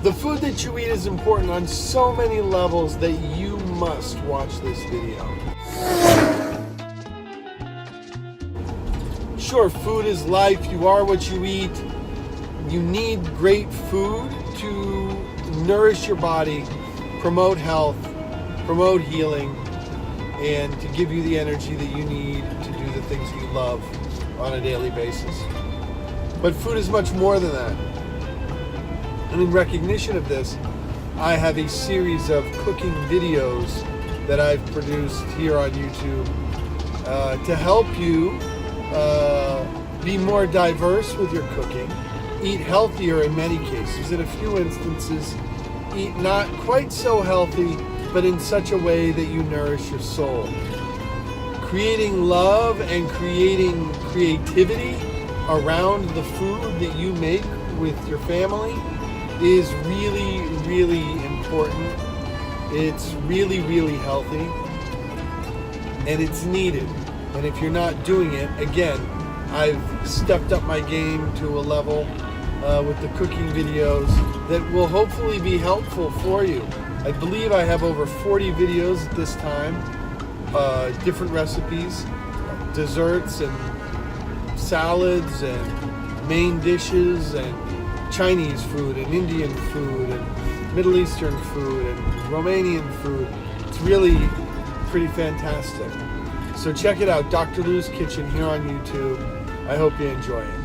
The food that you eat is important on so many levels that you must watch this video. Sure, food is life. You are what you eat. You need great food to nourish your body, promote health, promote healing, and to give you the energy that you need to do the things that you love on a daily basis. But food is much more than that. And in recognition of this, I have a series of cooking videos that I've produced here on YouTube to help you be more diverse with your cooking, eat healthier in many cases, in a few instances, eat not quite so healthy, but in such a way that you nourish your soul. Creating love and creating creativity around the food that you make with your family is really, really important. It's really, really healthy, and it's needed. And if you're not doing it, again, I've stepped up my game to a level with the cooking videos that will hopefully be helpful for you. I believe I have over 40 videos at this time, different recipes, desserts and salads and main dishes and Chinese food and Indian food and Middle Eastern food and Romanian food. It's really pretty fantastic. So check it out, Dr. Lou's Kitchen here on YouTube. I hope you enjoy it.